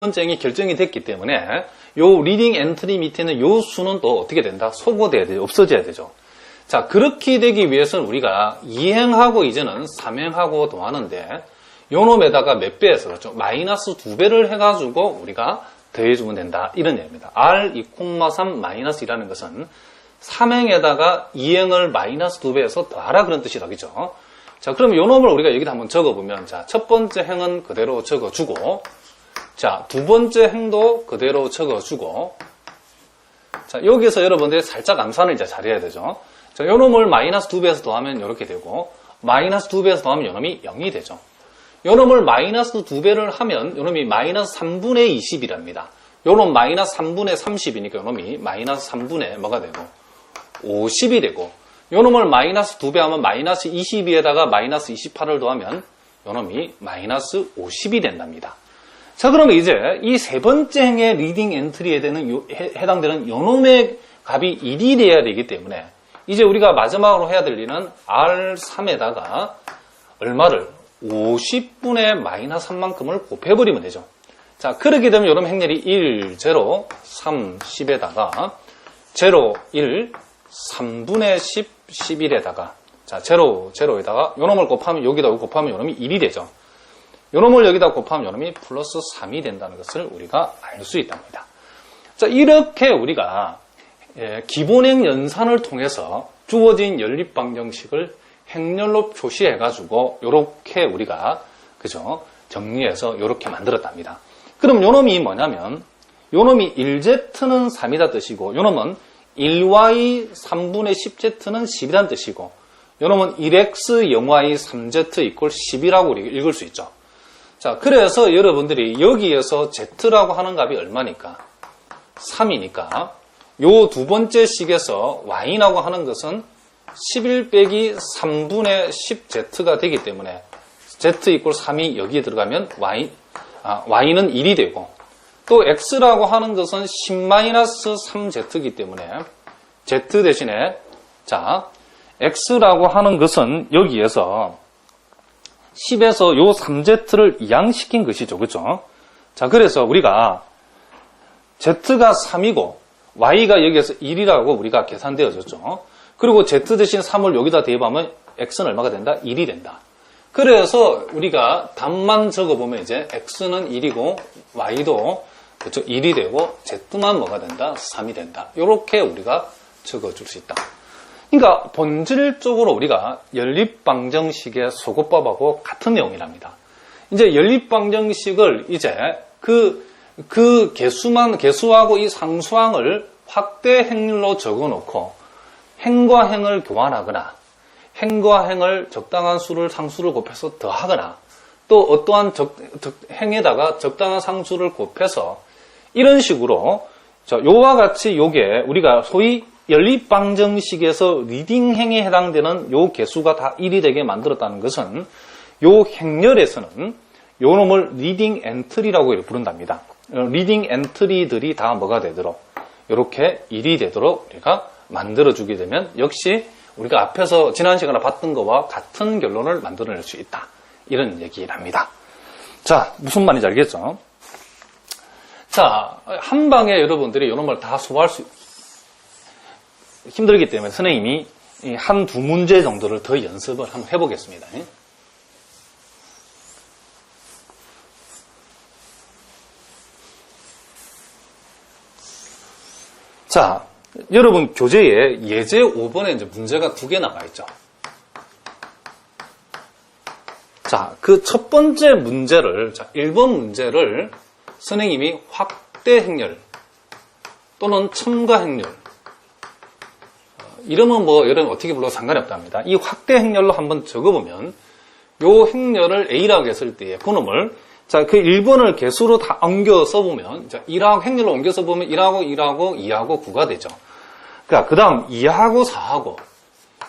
번째 행이 결정이 됐기 때문에 요 리딩 엔트리 밑에는 요 수는 또 어떻게 된다? 소거돼야 되죠. 없어져야 되죠. 자, 그렇게 되기 위해서는 우리가 2행하고 이제는 3행하고 더하는데 요 놈에다가 몇 배에서 그렇죠? 마이너스 2배를 해가지고 우리가 더해주면 된다. 이런 얘기입니다. R 2,3 마이너스 2라는 것은 3행에다가 2행을 마이너스 2배에서 더하라 그런 뜻이다. 그죠? 자, 그럼 요 놈을 우리가 여기다 한번 적어보면, 자, 첫 번째 행은 그대로 적어주고, 자, 두 번째 행도 그대로 적어주고, 자, 여기서 여러분들이 살짝 암산을 이제 잘해야 되죠. 자, 요 놈을 마이너스 2배에서 더하면 이렇게 되고, 마이너스 2배에서 더하면 요 놈이 0이 되죠. 요 놈을 마이너스 2배를 하면 요 놈이 마이너스 3분의 20이랍니다. 요 놈 마이너스 3분의 30이니까 요 놈이 마이너스 3분의 뭐가 되고, 50이 되고, 요 놈을 마이너스 2배 하면 마이너스 22에다가 마이너스 28을 더하면 요 놈이 마이너스 50이 된답니다. 자, 그러면 이제 이 세 번째 행의 리딩 엔트리에 해당되는 요 놈의 값이 1이 돼야 되기 때문에 이제 우리가 마지막으로 해야 될 일은 R3에다가 얼마를? 50분의 마이너스 3만큼을 곱해버리면 되죠. 자, 그렇게 되면 요 놈 행렬이 1, 0, 3, 10에다가 0, 1, 3분의 10, 11에다가 자, 0, 0에다가 요 놈을 곱하면 여기다 곱하면 요 놈이 1이 되죠. 요 놈을 여기다 곱하면 요 놈이 플러스 3이 된다는 것을 우리가 알 수 있답니다. 자, 이렇게 우리가 기본행 연산을 통해서 주어진 연립방정식을 행렬로 표시해가지고 요렇게 우리가 그죠? 정리해서 요렇게 만들었답니다. 그럼 요 놈이 뭐냐면 요 놈이 1z는 3이다 뜻이고 요 놈은 1y 3분의 10z는 10이란 뜻이고 요 놈은 1x 0y 3z 이퀄 10이라고 우리가 읽을 수 있죠. 자, 그래서 여러분들이 여기에서 z라고 하는 값이 얼마니까? 3이니까 요 두 번째 식에서 y라고 하는 것은 11 빼기 3분의 10z가 되기 때문에 z 이퀄 3이 여기에 들어가면 y는 1이 되고 또 x라고 하는 것은 10-3z이기 때문에 z 대신에 자 x라고 하는 것은 여기에서 10에서 요 3z를 이항시킨 것이죠. 그렇죠? 자, 그래서 우리가 z가 3이고 y가 여기에서 1이라고 우리가 계산되어졌죠. 그리고 z 대신 3을 여기다 대입하면 x는 얼마가 된다? 1이 된다. 그래서 우리가 답만 적어보면 이제 x는 1이고 y도 그렇죠? 1이 되고 z만 뭐가 된다? 3이 된다. 이렇게 우리가 적어줄 수 있다. 그러니까 본질적으로 우리가 연립방정식의 소거법하고 같은 내용이랍니다. 이제 연립방정식을 이제 그 개수하고 이 상수항을 확대 행률로 적어놓고 행과 행을 교환하거나 행과 행을 적당한 수를 상수를 곱해서 더하거나 또 어떠한 행에다가 적당한 상수를 곱해서 이런 식으로 요와 같이 요게 우리가 소위 연립방정식에서 리딩행에 해당되는 요 개수가 다 1이 되게 만들었다는 것은 요 행렬에서는 요 놈을 리딩 엔트리라고 부른답니다. 리딩 엔트리들이 다 뭐가 되도록 이렇게 1이 되도록 우리가 만들어주게 되면 역시 우리가 앞에서 지난 시간에 봤던 것과 같은 결론을 만들어낼 수 있다. 이런 얘기랍니다. 자, 무슨 말인지 알겠죠? 자, 한 방에 여러분들이 요 놈을 다 소화할 수 힘들기 때문에 선생님이 한 두 문제 정도를 더 연습을 한번 해보겠습니다. 자, 여러분 교재에 예제 5번에 이제 문제가 2개 나와 있죠. 자, 그 첫 번째 문제를, 자, 1번 문제를 선생님이 확대 행렬 또는 첨가 행렬 이름은 뭐 여러분 어떻게 불러도 상관이 없답니다. 이 확대 행렬로 한번 적어보면 요 행렬을 A라고 했을 때의 그놈을 자, 그 1번을 개수로 다 옮겨 써보면 자, 1하고 행렬로 옮겨 써보면 1하고 1하고 2하고 9가 되죠. 그 다음 2하고 4하고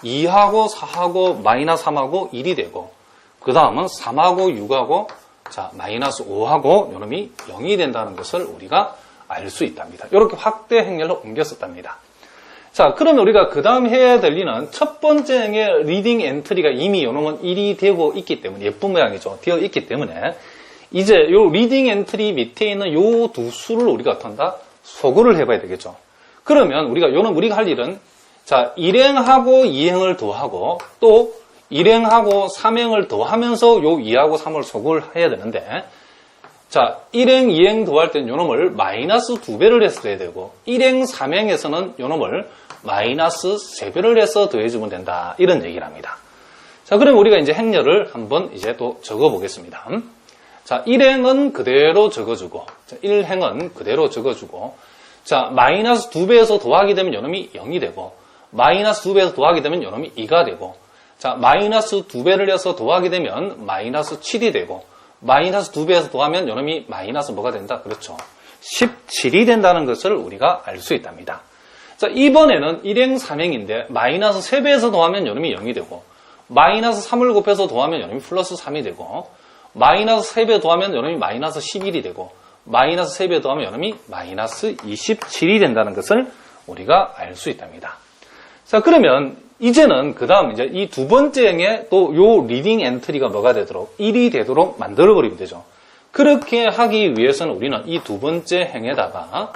2하고 4하고 마이너스 3하고 1이 되고 그 다음은 3하고 6하고 자, 마이너스 5하고 요놈이 0이 된다는 것을 우리가 알 수 있답니다. 이렇게 확대 행렬로 옮겨 썼답니다. 자, 그러면 우리가 그 다음 해야 될 일은 첫 번째 행의 리딩 엔트리가 이미 요놈은 1이 되고 있기 때문에 예쁜 모양이죠. 되어 있기 때문에 이제 요 리딩 엔트리 밑에 있는 요 두 수를 우리가 어떻게 한다? 소거를 해봐야 되겠죠. 그러면 우리가 할 일은, 자, 1행하고 2행을 더하고, 또 1행하고 3행을 더하면서 요 2하고 3을 소거를 해야 되는데, 자, 1행, 2행 더할 때는 요 놈을 마이너스 2배를 해서 더해야 되고, 1행, 3행에서는 요 놈을 마이너스 3배를 해서 더해주면 된다. 이런 얘기를 합니다. 자, 그럼 우리가 이제 행렬을 한번 이제 또 적어보겠습니다. 자, 1행은 그대로 적어주고, 자, 1행은 그대로 적어주고, 자, 마이너스 2배에서 더하게 되면 요 놈이 0이 되고, 마이너스 2배에서 더하게 되면 요 놈이 2가 되고, 자, 마이너스 2배를 해서 더하게 되면 마이너스 7이 되고, 마이너스 2배에서 더하면 요놈이 마이너스 뭐가 된다? 그렇죠. 17이 된다는 것을 우리가 알 수 있답니다. 자, 이번에는 1행 3행인데 마이너스 3배에서 더하면 요놈이 0이 되고, 마이너스 3을 곱해서 더하면 요놈이 플러스 3이 되고, 마이너스 3배 더하면 요놈이 마이너스 11이 되고, 마이너스 3배 더하면 요놈이 마이너스 27이 된다는 것을 우리가 알 수 있답니다. 자, 그러면 이제는 그 다음 이제 이 두 번째 행에 또 요 리딩 엔트리가 뭐가 되도록 1이 되도록 만들어버리면 되죠. 그렇게 하기 위해서는 우리는 이 두 번째 행에다가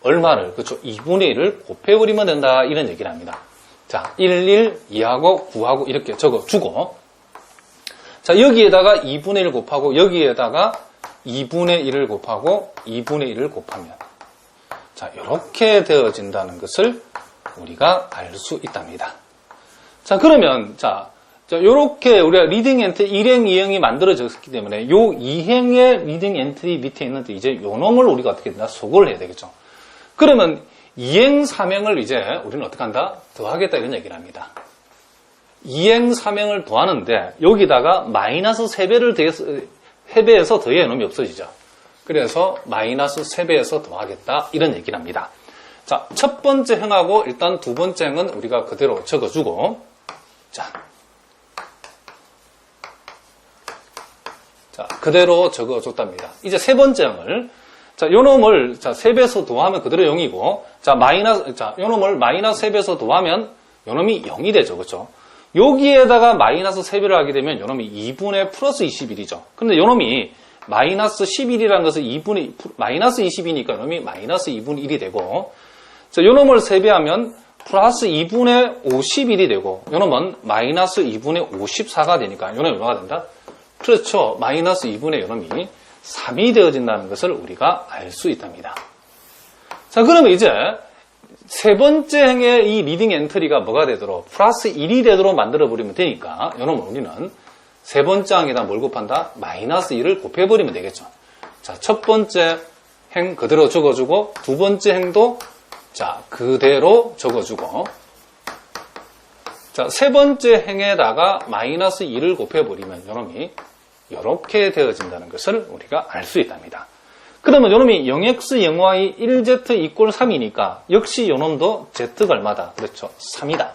얼마를, 그렇죠, 2분의 1을 곱해버리면 된다, 이런 얘기를 합니다. 자, 1, 1, 2하고 9하고 이렇게 적어주고, 자, 여기에다가 2분의 1 곱하고 여기에다가 2분의 1을 곱하고 2분의 1을 곱하면, 자, 이렇게 되어진다는 것을 우리가 알 수 있답니다. 자, 그러면, 자, 요렇게 우리가 리딩 엔트리 1행, 2행이 만들어졌기 때문에 요 2행의 리딩 엔트리 밑에 있는 이제 요 놈을 우리가 어떻게 된다? 소거를 해야 되겠죠. 그러면 2행, 3행을 이제 우리는 어떻게 한다? 더하겠다, 이런 얘기를 합니다. 2행, 3행을 더하는데 여기다가 마이너스 3배에서 더해야 놈이 없어지죠. 그래서 마이너스 3배에서 더하겠다, 이런 얘기를 합니다. 자, 첫 번째 행하고 일단 두 번째 행은 우리가 그대로 적어주고, 자, 그대로 적어줬답니다. 이제 세 번째 행을, 자, 요 놈을, 자, 3배에서 더하면 그대로 0이고, 자, 요 놈을 마이너스 3배에서 더하면 요 놈이 0이 되죠. 그렇죠? 여기에다가 마이너스 3배를 하게 되면 요 놈이 2분의 플러스 21이죠. 근데 요 놈이 마이너스 11이라는 것은 마이너스 20이니까 요 놈이 마이너스 2분의 1이 되고, 자, 요 놈을 3배하면 플러스 2분의 51이 되고, 요 놈은 마이너스 2분의 54가 되니까 요 놈이 얼마가 된다? 그렇죠. 마이너스 2분의 요 놈이 3이 되어진다는 것을 우리가 알 수 있답니다. 자, 그러면 이제 세 번째 행의 이 리딩 엔트리가 뭐가 되도록 플러스 1이 되도록 만들어버리면 되니까 요 놈을 우리는 세 번째 항에다 뭘 곱한다? 마이너스 1을 곱해버리면 되겠죠. 자, 첫 번째 행 그대로 적어주고, 두 번째 행도 자, 그대로 적어주고, 자, 세 번째 행에다가 마이너스 2를 곱해버리면 요놈이 이렇게 되어진다는 것을 우리가 알 수 있답니다. 그러면 요놈이 0x, 0y, 1z 이꼴 3이니까 역시 요놈도 z가 얼마다? 그렇죠. 3이다.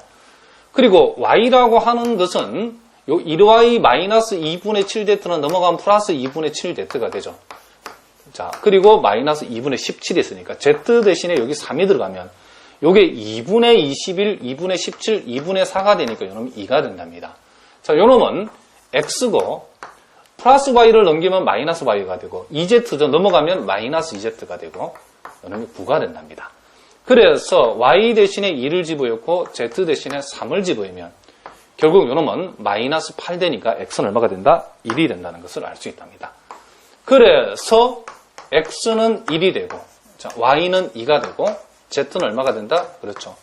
그리고 y라고 하는 것은 요 1y 마이너스 2분의 7z는 넘어가면 플러스 2분의 7z가 되죠. 자, 그리고 마이너스 2분의 17이 있으니까 z 대신에 여기 3이 들어가면 요게 2분의 21, 2분의 17, 2분의 4가 되니까 요놈이 2가 된답니다. 자, 요놈은 x고 플러스 y를 넘기면 마이너스 y가 되고 2z죠. 넘어가면 마이너스 2z가 되고 요놈이 9가 된답니다. 그래서 y 대신에 2를 집어넣고 z 대신에 3을 집어넣으면 결국 요놈은 마이너스 8 되니까 x는 얼마가 된다? 1이 된다는 것을 알 수 있답니다. 그래서 x는 1이 되고, 자, y는 2가 되고, z는 얼마가 된다? 그렇죠.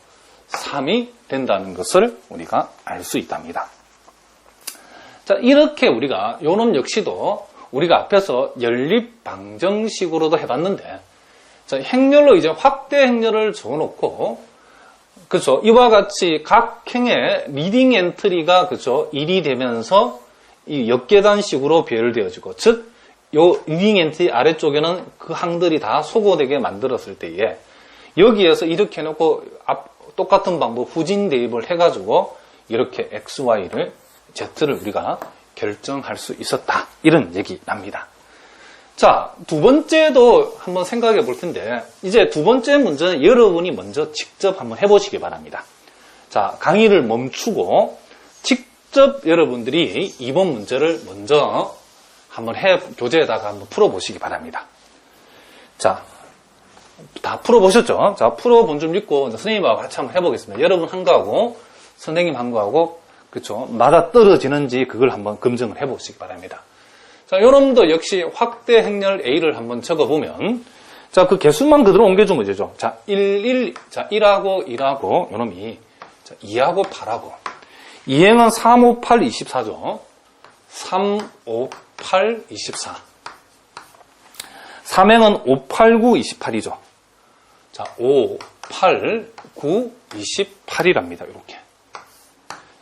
3이 된다는 것을 우리가 알 수 있답니다. 자, 이렇게 우리가 요놈 역시도 우리가 앞에서 연립방정식으로도 해봤는데, 자, 행렬로 이제 확대 행렬을 적어놓고, 그렇죠. 이와 같이 각 행의 리딩 엔트리가 그렇죠. 1이 되면서 이 역계단식으로 배열되어지고, 즉, 요 리딩 엔트리 아래쪽에는 그 항들이 다 소거되게 만들었을 때에 여기에서 이렇게 해놓고 똑같은 방법 후진 대입을 해가지고 이렇게 x, y를 z를 우리가 결정할 수 있었다. 이런 얘기랍니다. 자, 두 번째도 한번 생각해 볼 텐데 이제 두 번째 문제는 여러분이 먼저 직접 한번 해보시기 바랍니다. 자, 강의를 멈추고 직접 여러분들이 이번 문제를 먼저 한번 교재에다가 한번 풀어보시기 바랍니다. 자, 다 풀어보셨죠? 자, 풀어본 줄 믿고 선생님하고 같이 한번 해보겠습니다. 여러분 한 거하고 선생님 한 거하고 그쵸? 맞아 떨어지는지 그걸 한번 검증을 해보시기 바랍니다. 자, 여러분도 역시 확대 행렬 A를 한번 적어보면 자, 그 개수만 그대로 옮겨주면 되죠. 자, 1하고 1하고 요놈이 2하고 8하고 2행은 3, 5, 8, 24죠. 3, 5, 8, 24 3행은 5, 8, 9, 28이죠. 자, 5, 8, 9, 28이랍니다. 이렇게.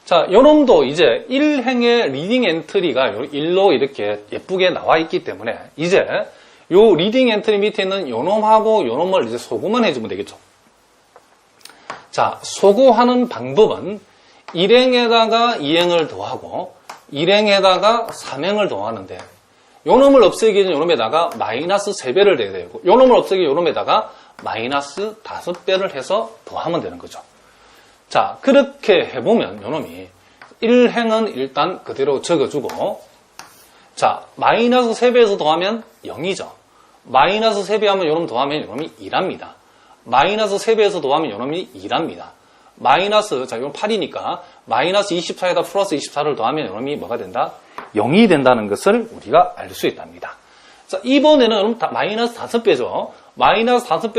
자, 요놈도 이제 1행의 리딩 엔트리가 1로 이렇게 예쁘게 나와 있기 때문에 이제 요 리딩 엔트리 밑에 있는 요놈하고 요놈을 이제 소구만 해주면 되겠죠. 자, 소구하는 방법은 1행에다가 2행을 더하고 1행에다가 3행을 더하는데 요놈을 없애기 전 요놈에다가 마이너스 3배를 내야 되고 요놈을 없애기 요놈에다가 마이너스 5배를 해서 더하면 되는 거죠. 자, 그렇게 해보면 요놈이 1행은 일단 그대로 적어주고 자, 마이너스 3배에서 더하면 0이죠. 마이너스 3배 하면 요놈 더하면 요놈이 2랍니다. 마이너스 3배에서 더하면 요놈이 2랍니다. 마이너스, 자, 이건 8이니까 마이너스 24에다 플러스 24를 더하면 요놈이 뭐가 된다? 0이 된다는 것을 우리가 알 수 있답니다. 자, 이번에는 마이너스 5배죠. 마이너스 5배